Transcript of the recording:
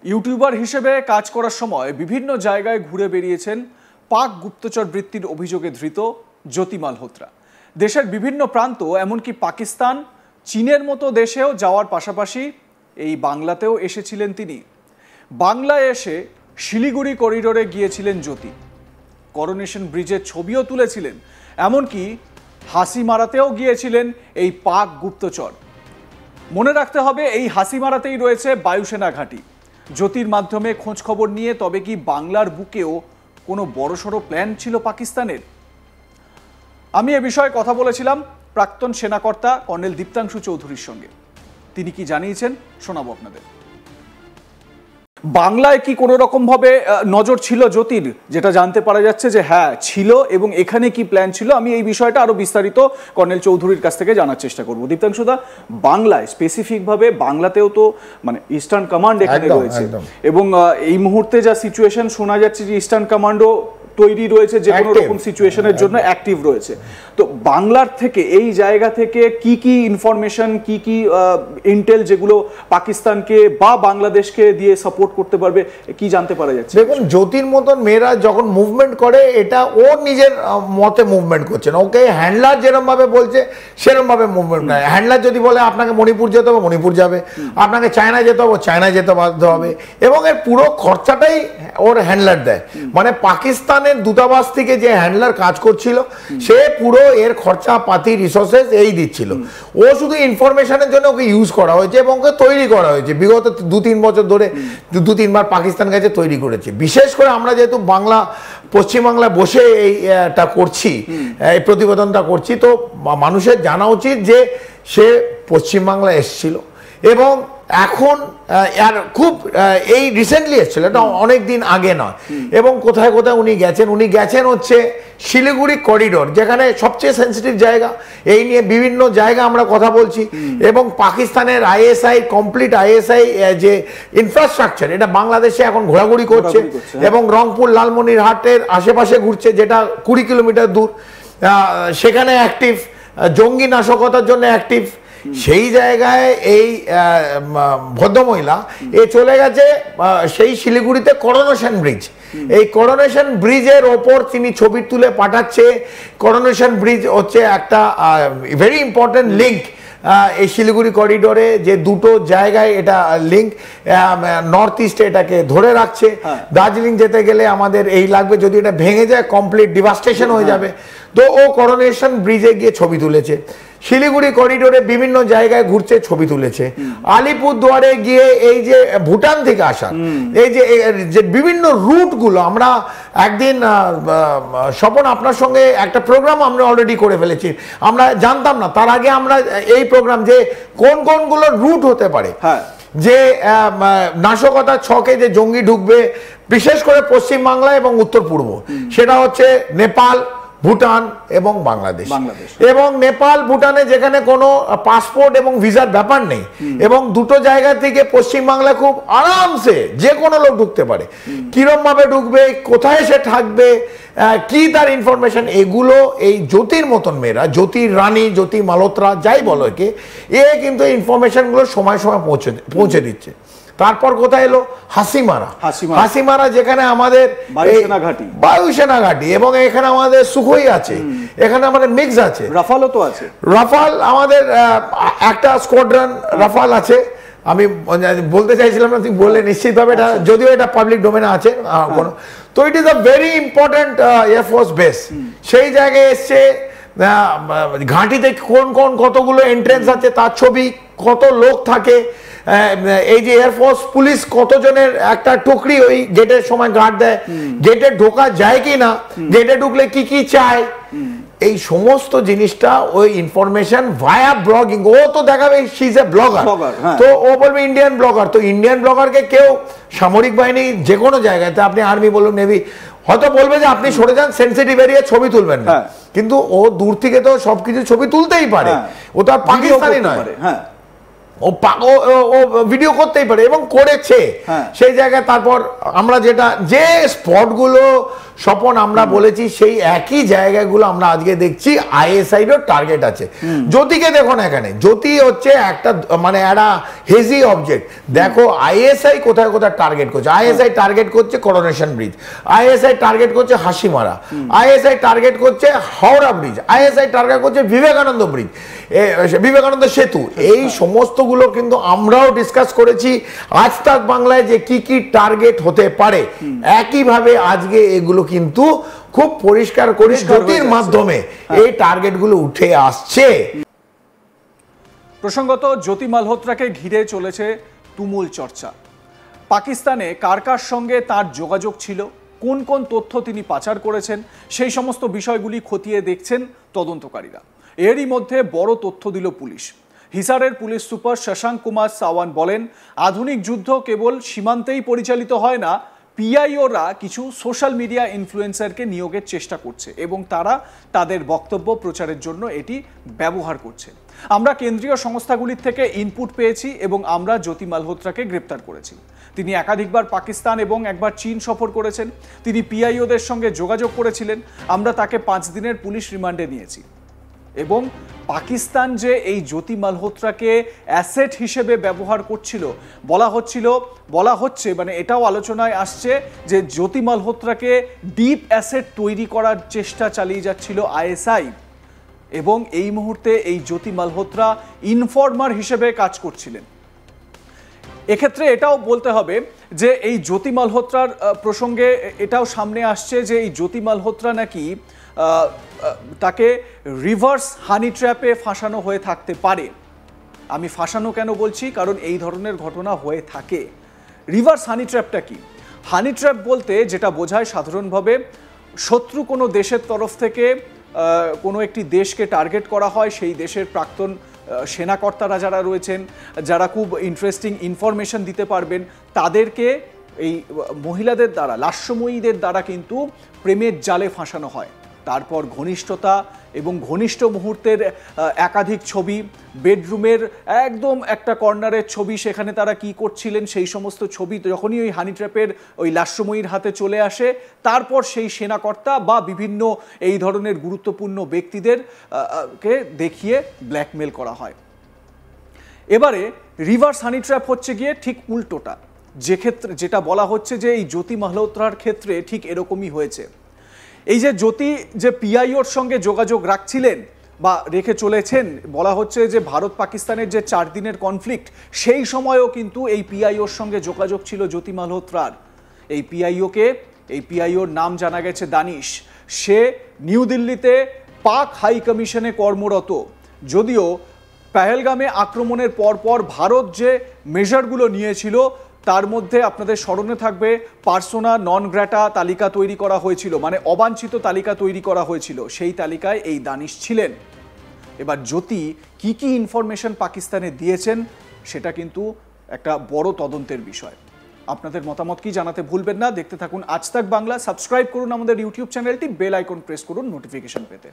YouTuber হিসেবে কাজ করার সময় বিভিন্ন জায়গায় ঘুরে বেরিয়েছেন পাক গুপ্তচর বৃত্তির অভিযোগে ধৃত জ্যোতি মালহোত্রা। দেশের বিভিন্ন প্রান্ত এমনকি পাকিস্তান, চীনের মতো দেশেও যাওয়ার পাশাপাশি এই বাংলাতেও এসেছিলেন তিনি। বাংলায় এসে শিলিগুড়ি করিডোরে গিয়েছিলেন জ্যোতি। করোনেশন ব্রিজের ছবিও তুলেছিলেন, এমনকি হাসিমারাতেও গিয়েছিলেন এই পাক গুপ্তচর। মনে রাখতে হবে, এই হাসিমারাতেই রয়েছে বায়ুসেনা ঘাঁটি। জ্যোতির মাধ্যমে খোঁজ খবর নিয়ে তবে কি বাংলার বুকেও কোনো বড়সড় প্ল্যান ছিল পাকিস্তানের? আমি এ বিষয়ে কথা বলেছিলাম প্রাক্তন সেনাকর্তা কর্নেল দীপ্তাংশু চৌধুরীর সঙ্গে। তিনি কি জানিয়েছেন শোনাবো আপনাদের। বাংলায় কি কোনো রকম ভাবে নজর ছিল জ্যোতির, যেটা জানতে পারা যাচ্ছে যে হ্যাঁ ছিল, এবং এখানে কি প্ল্যান ছিল? আমি এই বিষয়টা আরো বিস্তারিত কর্নেল চৌধুরীর কাছ থেকে জানার চেষ্টা করব। দীপ্তাংশুদা, বাংলায় স্পেসিফিক ভাবে বাংলাতেও তো মানে ইস্টার্ন কমান্ড এখানে রয়েছে, এবং এই মুহূর্তে যা সিচুয়েশন শোনা যাচ্ছে যে ইস্টার্ন কমান্ডও তৈরি রয়েছে, যে কোনো রকম সিচুয়েশনের জন্য অ্যাক্টিভ রয়েছে। তো বাংলার থেকে এই জায়গা থেকে কি কি ইনফরমেশন, কি কি ইন্টেল যেগুলো পাকিস্তানকে বা বাংলাদেশকে দিয়ে সাপোর্ট করতে পারবে, কি জানতে পারা যাচ্ছে? দেখুন, জ্যোতির মতন মেয়েরা যখন মুভমেন্ট করে, এটা ওর নিজের মতে মুভমেন্ট করছে না। ওকে হ্যান্ডলার যেরকম ভাবে বলছে সেরকম ভাবে মুভমেন্ট করে। হ্যান্ডলার যদি বলে আপনাকে মণিপুর যেতে হবে, মণিপুর যাবে। আপনাকে চায়না যেতে হবে, চায়না যেতে বাধ্য হবে। এবং এর পুরো খরচাটাই ওর হ্যান্ডলার দেয়। মানে পাকিস্তানের দূতাবাস থেকে যে হ্যান্ডলার কাজ করছিল, সে পুরো এর খরচা পাতি রিসোর্সেস এই দিচ্ছিল। ও শুধু ইনফরমেশনের জন্য ওকে ইউজ করা হয়েছে এবং ওকে তৈরি করা হয়েছে। বিগত 2-3 বছর ধরে 2-3 বার পাকিস্তান কাছে তৈরি করেছে। বিশেষ করে আমরা যেহেতু পশ্চিমবাংলা বসে এইটা করছি, এই প্রতিবেদনটা করছি, তো মানুষের জানা উচিত যে সে পশ্চিমবাংলা এসেছিল এবং এখন আর খুব এই রিসেন্টলি এসেছিল, এটা অনেক দিন আগে নয়। এবং কোথায় কোথায় উনি গেছেন হচ্ছে শিলিগুড়ি করিডোর, যেখানে সবচেয়ে সেন্সিটিভ জায়গা। এই নিয়ে বিভিন্ন জায়গা আমরা কথা বলছি। এবং পাকিস্তানের আইএসআই, কমপ্লিট আইএসআই যে ইনফ্রাস্ট্রাকচার, এটা বাংলাদেশে এখন ঘোরাঘুরি করছে এবং রংপুর লালমনিরহাটের আশেপাশে ঘুরছে, যেটা 20 কিলোমিটার দূর। সেখানে অ্যাক্টিভ, জঙ্গি নাশকতার জন্য অ্যাক্টিভ। সেই জায়গায় এই ভদ্রমহিলা চলে গেছে সেই শিলিগুড়িতে করোনেশন ব্রিজ। এই করোনেশন ব্রিজের ওপর তিনি ছবি তুলে পাঠাচ্ছে। করোনেশন ব্রিজ হচ্ছে একটা ভেরি ইম্পর্টেন্ট লিঙ্ক এই শিলিগুড়ি করিডোরে, যে দুটো জায়গায় এটা লিঙ্ক। নর্থ ইস্টে এটাকে ধরে রাখছে। দার্জিলিং যেতে গেলে আমাদের এই লাগবে, যদি এটা ভেঙে যায় কমপ্লিট ডিভাস্টেশন হয়ে যাবে। তো ও করোনেশন ব্রিজে গিয়ে ছবি তুলেছে। শিলিগুড়ি করিডোরে বিভিন্ন জায়গায় ঘুরছে, ছবি তুলেছে। আলিপুরদুয়ারে গিয়ে এই যে ভুটান থেকে আসা এই যে বিভিন্ন রুটগুলো, আমরা একদিন স্বপন আপনার সঙ্গে একটা প্রোগ্রাম আমরা অলরেডি করে ফেলেছি। আমরা জানতাম না তার আগে আমরা এই প্রোগ্রাম যে কোনগুলো রুট হতে পারে, যে নাশকতার ছকে যে জঙ্গি ঢুকবে বিশেষ করে পশ্চিমবাংলা এবং উত্তর পূর্ব, সেটা হচ্ছে নেপাল, ভুটান এবং বাংলাদেশ। এবং নেপাল, ভুটানে যেখানে কোনো পাসপোর্ট এবং ভিসার ব্যাপার নেই, এবং দুটো জায়গা থেকে পশ্চিমবাংলা খুব আরামসে যে কোনো লোক ঢুকতে পারে। কিরম ভাবে ঢুকবে, কোথায় সে থাকবে, কি তার ইনফরমেশন, এগুলো এই জ্যোতির মতন মেয়েরা, জ্যোতির রানী, জ্যোতি মালহোত্রা যাই বলো একে, কিন্তু এই ইনফরমেশনগুলো সময় সময় পৌঁছে দিচ্ছে। তারপর কোথায় এলো হাসিমারা, যেখানে আমাদের বায়ুসেনা ঘাঁটি, এবং এখানে আমাদের সুখোই আছে, এখানে আমাদের মিক্স আছে, রাফালও তো আছে। রাফাল আমাদের একটা স্কোয়াড্রন রাফাল আছে। আমি বলতে চাইছিলাম না, তুমি বললে নিশ্চিতভাবে এটা, যদিও এটা পাবলিক ডোমেনে আছে। তো it is a very important air force base. সেই জায়গায় এসছে। ঘাঁটিতে কতগুলো এন্ট্রেন্স আছে তার ছবি, কত লোক থাকে, এই যে এয়ারফোর্স পুলিশ কতজনের একটা টুকরি ওই গেটের সময় গার্ড দেয়, গেটে ঢোকা যায় কি না, গেটে ঢুকলে কি কি চায়, এই সমস্ত জিনিসটা ওই ইনফরমেশন ভায়া ব্লগিং। ও তো দেখাবে শি ইজ এ ব্লগার, তো ও বলবে ইন্ডিয়ান ব্লগার। তো ইন্ডিয়ান ব্লগারকে কেউ সামরিক বাহিনী যে কোনো জায়গায়, আপনি আর্মি বলুন, নেভি, হয়তো বলবে যে আপনি সরে যান, সেন্সিটিভ এরিয়া ছবি তুলবেন না। কিন্তু ও দূর থেকে তো সবকিছু ছবি তুলতেই পারে। ও তো আর পাকিস্তানি নয়, ও ভিডিও করতেই পারে এবং করেছে সেই জায়গায়। তারপর আমরা যে স্পটগুলো স্বপন আমরা বলেছি সেই একই জায়গাগুলো আমরা আজকে দেখছি আইএসআইরও টার্গেট আছে। জ্যোতিকে দেখো না, এখানে জ্যোতি হচ্ছে একটা মানে একটা হেজি অবজেক্ট। দেখো আইএসআই কোথায় কোথায় টার্গেট করছে। আইএসআই টার্গেট করছে করোনেশন ব্রিজ, আইএসআই টার্গেট করছে হাসিমারা, আইএসআই টার্গেট করছে হাওড়া ব্রিজ, আইএসআই টার্গেট করছে বিবেকানন্দ ব্রিজ, বিবেকানন্দ সেতু। এই সমস্তগুলো কিন্তু আমরাও ডিসকাস করেছি আজ তাক বাংলায় যে কি কি টার্গেট হতে পারে। একইভাবে আজকে এগুলো কিন্তু খুব পরিষ্কার করে জ্যোতির মাধ্যমে এই টার্গেটগুলো উঠে আসছে। প্রসঙ্গত জ্যোতি মালহোত্রাকে ঘিরে চলেছে তুমুল চর্চা। পাকিস্তানে কার কার সঙ্গে তার যোগাযোগ ছিল, কোন কোন তথ্য তিনি পাচার করেছেন, সেই সমস্ত বিষয়গুলি খতিয়ে দেখছেন তদন্তকারীরা। এরই মধ্যে বড় তথ্য দিল পুলিশ। হিসারের পুলিশ সুপার শশাঙ্ক কুমার সাওয়ান বলেন, আধুনিক যুদ্ধ কেবল সীমান্তেই পরিচালিত হয় না, পিআইওরা কিছু সোশ্যাল মিডিয়া ইনফ্লুয়েন্সারকে নিয়োগের চেষ্টা করছে এবং তারা তাদের বক্তব্য প্রচারের জন্য এটি ব্যবহার করছে। আমরা কেন্দ্রীয় সংস্থাগুলির থেকে ইনপুট পেয়েছি এবং আমরা জ্যোতি মালহোত্রাকে গ্রেপ্তার করেছি। তিনি একাধিকবার পাকিস্তান এবং একবার চীন সফর করেছেন। তিনি পিআইওদের সঙ্গে যোগাযোগ করেছিলেন। আমরা তাকে 5 দিনের পুলিশ রিমান্ডে নিয়েছি এবং পাকিস্তান যে এই জ্যোতি মালহোত্রাকে অ্যাসেট হিসেবে ব্যবহার করছিল বলা হচ্ছে মানে এটাও আলোচনায় আসছে যে জ্যোতি মালহোত্রাকে ডিপ অ্যাসেট তৈরি করার চেষ্টা চালিয়ে যাচ্ছিল আইএসআই এবং এই মুহূর্তে এই জ্যোতি মালহোত্রা ইনফর্মার হিসেবে কাজ করছিলেন। এক্ষেত্রে এটাও বলতে হবে যে এই জ্যোতি মালহোত্রার প্রসঙ্গে এটাও সামনে আসছে যে এই জ্যোতি মালহোত্রা নাকি তাকে রিভার্স হানি ট্র্যাপে ফাঁসানো হয়ে থাকতে পারে। আমি ফাঁসানো কেন বলছি, কারণ এই ধরনের ঘটনা হয়ে থাকে। রিভার্স হানি ট্র্যাপটা কি? হানি ট্র্যাপ বলতে যেটা বোঝায় সাধারণভাবে শত্রু কোনো দেশের তরফ থেকে কোনো একটি দেশকে টার্গেট করা হয়, সেই দেশের প্রাক্তন সেনাকর্তারা যারা রয়েছেন, যারা খুব ইন্টারেস্টিং ইনফরমেশন দিতে পারবেন, তাদেরকে এই মহিলাদের দ্বারা, লাস্যময়ীদের দ্বারা কিন্তু প্রেমের জালে ফাঁসানো হয়। তারপর ঘনিষ্ঠতা এবং ঘনিষ্ঠ মুহূর্তের একাধিক ছবি, বেডরুমের একদম একটা কর্নারের ছবি, সেখানে তারা কি করছিলেন সেই সমস্ত ছবি যখনই ওই হানি ট্র্যাপের ওই লাস্যময়ীর হাতে চলে আসে, তারপর সেই সেনাকর্তা বা বিভিন্ন এই ধরনের গুরুত্বপূর্ণ ব্যক্তিদের কে দেখিয়ে ব্ল্যাকমেল করা হয়। এবারে রিভার্স হানি ট্র্যাপ হচ্ছে গিয়ে ঠিক উল্টোটা, যেটা বলা হচ্ছে যে এই জ্যোতি মালহোত্রার ক্ষেত্রে ঠিক এরকমই হয়েছে। এই যে জ্যোতি যে পিআইওর সঙ্গে যোগাযোগ রাখছিলেন বা রেখে চলেছেন, বলা হচ্ছে যে ভারত পাকিস্তানের যে 4 দিনের কনফ্লিক্ট, সেই সময়ও কিন্তু এই পিআইওর সঙ্গে যোগাযোগ ছিল জ্যোতি মালহোত্রার। এই পিআইওর নাম জানা গেছে দানিশ। সে নিউ দিল্লিতে পাক হাই কমিশনে কর্মরত। যদিও পেহেলগামে আক্রমণের পরপর ভারত যে মেজারগুলো নিয়েছিল তার মধ্যে আপনাদের স্মরণে থাকবে পার্সোনা নন গ্র্যাটা তালিকা তৈরি করা হয়েছিল, মানে অবাঞ্ছিত তালিকা তৈরি করা হয়েছিল। সেই তালিকায় এই দানিশ ছিলেন। এবার জ্যোতি কি কি ইনফরমেশন পাকিস্তানে দিয়েছেন সেটা কিন্তু একটা বড় তদন্তের বিষয়। আপনাদের মতামত কি জানাতে ভুলবেন না। দেখতে থাকুন আজ তাক বাংলা। সাবস্ক্রাইব করুন আমাদের ইউটিউব চ্যানেলটি, বেল আইকন প্রেস করুন নোটিফিকেশন পেতে।